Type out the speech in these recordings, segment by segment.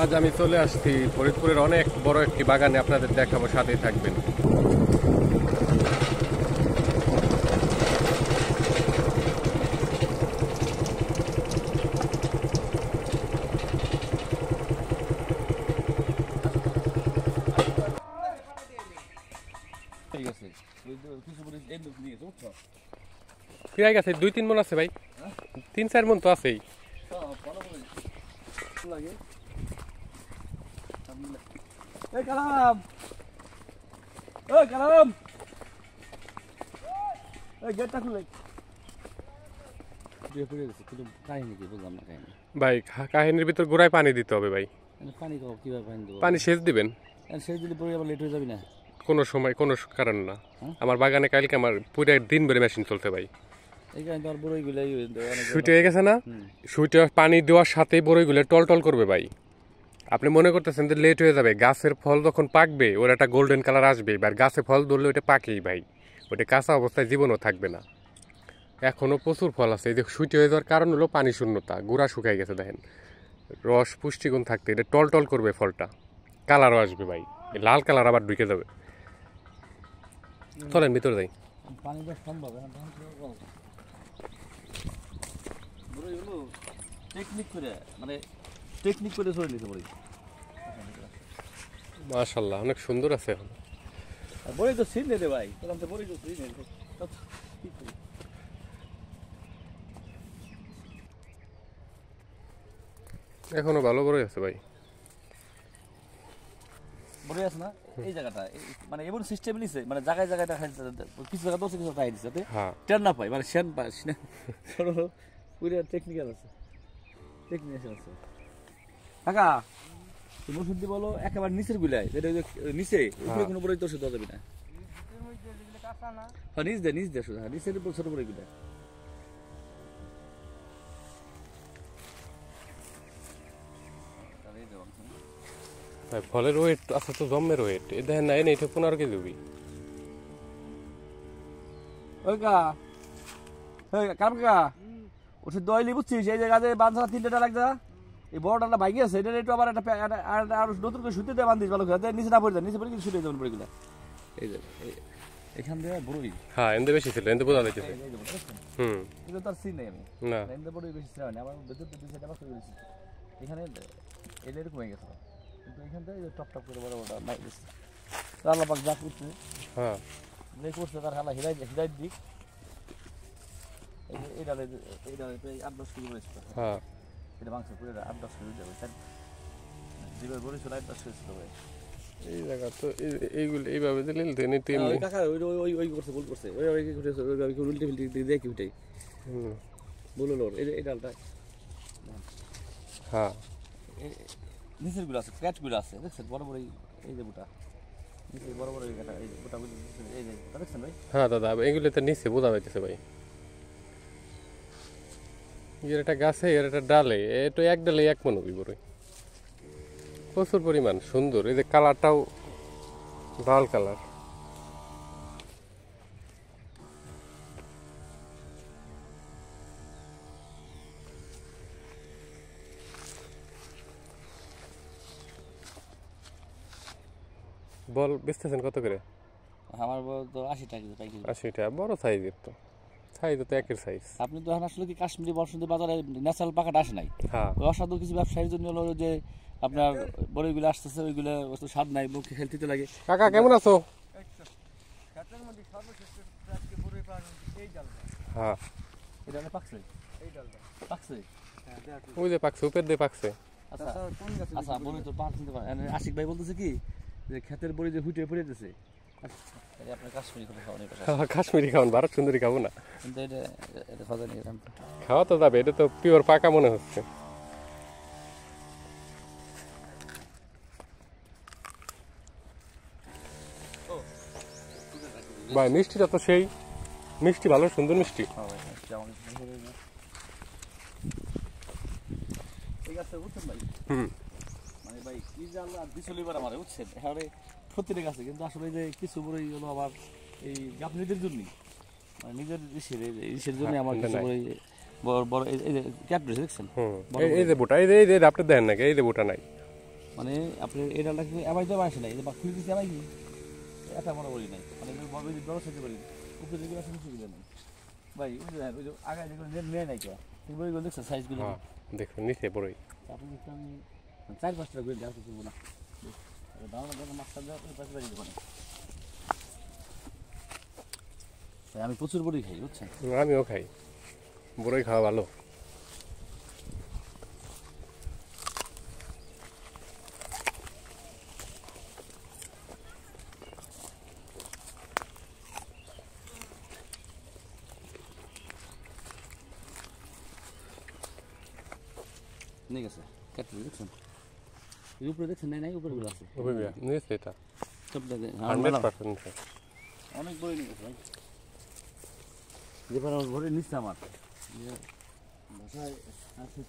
আজ আমি চলে আসছি ফরিদপুরের অনেক বড় একটি বাগানে, আপনাদের দেখাবো, সাথেই থাকবেন। ফিরাই গেছে 2-3 মন আছে ভাই, 3-4 মন তো আছেই। ভাই কাহিনীর ভিতর গোড়ায় পানি দিতে হবে ভাই। পানি সেচ দিবেন, কোনো সময় কোনো কারণ না। আমার বাগানে কালকে আমার পুরো দিন ভরে মেশিন চলতে ভাই, শুইটে হয়ে গেছে না, শুইটে পানি দেওয়ার সাথেই বড়ইগুলো টল টল করবে ভাই। আপনি মনে করতেছেন যে লেট হয়ে যাবে, গাছের ফল যখন পাকবে ওর একটা গোল্ডেন কালার আসবে, এবার গাছে ফল ধরলে ওটা পাকেই ভাই, ওটা কাঁচা অবস্থায় জীবনও থাকবে না। এখনও প্রচুর ফল আছে। এই যে শুইটে হয়ে যাওয়ার কারণ হলো পানি শূন্যতা, গোড়া শুকাই গেছে দেখেন। রস পুষ্টিগুণ থাকতে এটা টল টল করবে, ফলটা কালারও আসবে ভাই, লাল কালার আবার ঢুকে যাবে। চলেন ভিতরে যাই। মাশাআল্লাহ অনেক সুন্দর আছে এখন। এখনো ভালো বড়ই আছে ভাই, বড়ই আছে না এই জায়গাটা, মানে এমন সিস্টেম নিছে, মানে জায়গায় জায়গায় দেখা কিছু জায়গা দোষে কিছু পাই দিচ্ছে, টেন না পাই, মানে সেন পাই পুরো টেকনিক্যাল আছে, টেকনিশিয়ান আছে। কাকা তুমি শুনতে বলো একেবারে নিচের গুলাই, যেটা নিচে উপরে কোনো বড়ই তো দেওয়া যাবে না। হ্যাঁ নিচ দে শুধু, হ্যাঁ নিচের উপর ছোট বড়ই গুলা। ফলের ওয়েট আছে তো, জম্মের ওয়েট এ দেখেন না, এনে এটা 15 কেজি দিবি। ওই কা কাম কাকা ওষুধ দইলি বুঝছিস, এই জায়গাতে বাঁধা 3টা লাগবে, এই বড়টা বাইকে আছে, এটা একটু আবার একটা আর নতুন করে সুতে দিয়ে বান্ধিস ভালো করে, নিচে না পড়ে যায়, নিচে পড়ে কিন্তু শুতে যাবেন পড়েগুলা। এই যে এখান দিয়ে বড়ই, হ্যাঁ এনদে বেশি ছিল, এনদে বোঝা যাইতেছে। এটা তো আর সিন নাই আমি না, এনদে বড়ই বেশি ছিল না, আমার ভেতর থেকে সেটা বাস করে দিয়েছি। এখানে এলে এরকম হয়ে গেছে, কিন্তু এখান থেকে টপ টপ করে বড় বড় মাই দিচ্ছে আল্লাহ পাক যা করছে। হ্যাঁ যে করছে তার হালা হিদায়ত দিক। এই ডালে 8-10 কেজি বড়ি ছিল, হ্যাঁ এটা মাংস পুরো 8-10 কেজি যাবে, যেভাবে বড়ি ছিল 8-10 কেজি ছিল ভাই। এই জায়গা তো এইগুলো এইভাবে দিলে ওই কাকা ওই করছে, ভুল করছে, ওই কি করছে, ওইভাবে কি উল্টে ফিল্টে দিয়ে কি উঠাই বলো লোর এই ডালটা। হ্যাঁ নিচের গুলো আছে, ক্যাচ গুলো আছে দেখছেন, বড় বড় এই যে বুটা নিচে বড় বড় এই যে বুটা এই যে দেখছেন ভাই। হ্যাঁ দাদা এগুলো তো নিচে বোঝা যাইতেছে ভাই, এর একটা গাছে এর একটা ডালে, এটা এক ডালে 1 মন হবি বড়ই, প্রচুর পরিমাণ সুন্দর। এই যে কালারটাও লাল কালার। বল বেচতেছেন কত করে? আমার তো 80 টাকা পাইকারি। 80 টাকা, বড় সাইজের তো, সাইজ তো একের সাইজ। আপনি তো এখন আসলে কি কাশ্মীরি বসন্তি বাজারে ন্যাচারাল পাকাটা আসে নাই, অসাধু কিছু ব্যবসায়ীর জন্য হলো যে আপনার বড়ইগুলো আসতেছে, ওইগুলো তো স্বাদ নাই, মুখে খেলতে লাগে। কাকা কেমন আছো? হ্যাঁ এটা পাকছে, এই ডালটা পাকছে, ওই যে পাকছে, উপর দিয়ে পাকছে। আচ্ছা আচ্ছা বড়ই তো পাক চিনতে পারেন। আশিক ভাই বলতেছে কি যে ক্ষেতের বড়ি যে হুটে পড়ে গেছে, আপনার কাশ্মীরি খাওয়া, কাশ্মীরি খাওয়ান, ভারত সুন্দরী খাবো না, কিন্তু এটা খাওয়া নেই, খাওয়া তো যাবে, এটা তো পিওর পাকা মনে হচ্ছে। ভাই মিষ্টিটা তো সেই মিষ্টি, ভালো সুন্দর মিষ্টি। মানে ভাই কি যে আল্লাহ দিছলিবার আমারে বুঝছেন, এখানে প্রত্যেক গাছে কিন্তু আসলে যে কিছু বড়ই হলো আবার এই আপনাদের জন্য, মানে নিজের ইসের জন্য আমার কিছু বড়ই বড় বড় এই যে ক্যাপ দেখছেন, এই যে বোটা, এই যে আপনি দেন নাকি, এই যে বোটা নাই, মানে আপনি এই ডালটা কিন্তু এবাই তো আসে নাই বা খুলে দিতে এবাই কি এটা বড় বলি নাই মানে বড় বড় সাইজে বলি উপরে দিকে আসলে সুবিধা নেই ভাই ওই যে আগে যেগুলো নেয় নাই কেউ তুমি বইগুলো দেখছো সাইজগুলো হ্যাঁ দেখুন নিচে বড়ই আপনি দেখতে আমি 4-5টা করে দেওয়া কিছু না দাম না মাছটা দেওয়া ওই পাশে বাড়ি দোকানে আমি প্রচুর বড়ি খাই বুঝছেন আমিও খাই বড়ই খাওয়া ভালো ঠিক আছে কাটতে দেখছেন এই উপরে দেখছেন নাই নাই উপরগুলো আছে নিয়েছে এটা সব জায়গায় 100% অনেক বড়ি নিয়ে গেছে ভাই যেবার আমার ভরে নিচ্ছে আমার বাসায় আছে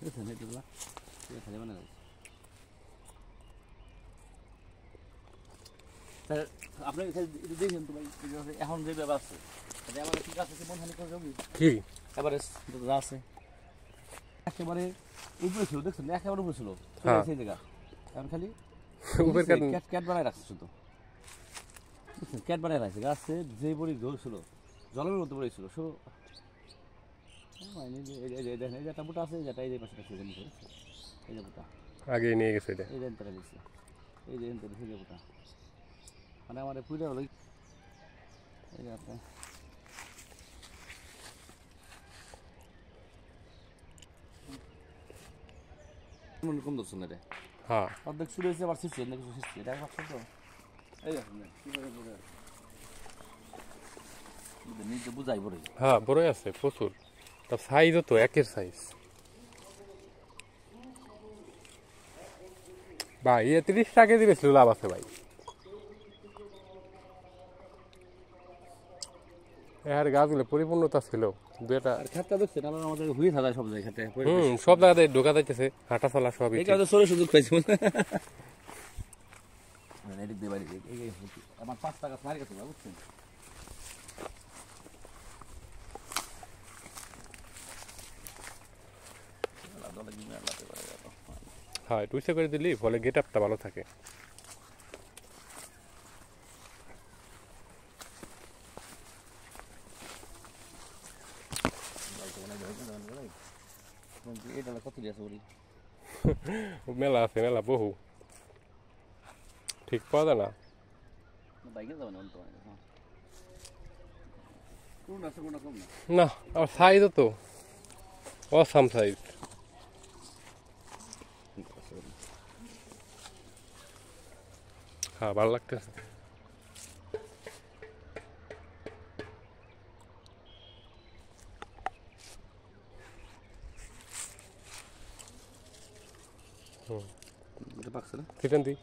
দেখছেন এগুলো খালি বানা যাচ্ছে স্যার আপনি দেখেন তো ভাই এখন যে ব্যাপার আছে আমার ঠিক আছে মন হানি করে যাবি কি এবারে যা আছে একেবারে উপরে ছিল দেখছেন একেবারে উপরে ছিল সেই জায়গা এখন খালি উপরে ক্যাট বানায় রাখছে শুধু বুঝছেন ক্যাট বানায় রাখছে গাছে যে বড়ি ধরছিল জলের মধ্যে পড়েছিল সো এই যে একটা বুটা আছে যেটা এই যে পাশে আছে এই যে বুটা আগে নিয়ে গেছে এটা এই যে এনতে গেছে এই যে এনতে গেছে যে বুটা মানে আমার পুরো হলো এই যে আপনি মনে কম দর্শন রে হ্যাঁ অর্ধেক শুরু হয়েছে আবার শিখছি অনেক কিছু শিখছি এটা ভাবছেন তো এই দেখুন কীভাবে করে নিজে বুঝাই বড়ই হ্যাঁ বড়ই আছে প্রচুর তার সাইজও তো একের সাইজ ভাই 30 টাকা দিয়ে বেশি লাভ আছে ভাই এর গাছগুলো পরিপূর্ণতা ছিল দুটা আর খাতটা দেখছেন আমরা আমাদের হুই থাকা সব জায়গায় খাতে সব জায়গাতে ঢোকা যাইতেছে হাঁটা চলা সবই এই কাজে সরে সুযোগ পাইছি এদিক দিয়ে বাড়ি আমার 5 টাকা মারি গেছে বুঝছেন হ্যাঁ টুইসে করে দিলি ফলে গেট আপটা ভালো থাকে মেলা আছে মেলা বহু ঠিক পাওয়া যায় না না আর সাইজও তো অসাম সাইজ হ্যাঁ ভালো লাগতেছে পাকছে না চিকেন দি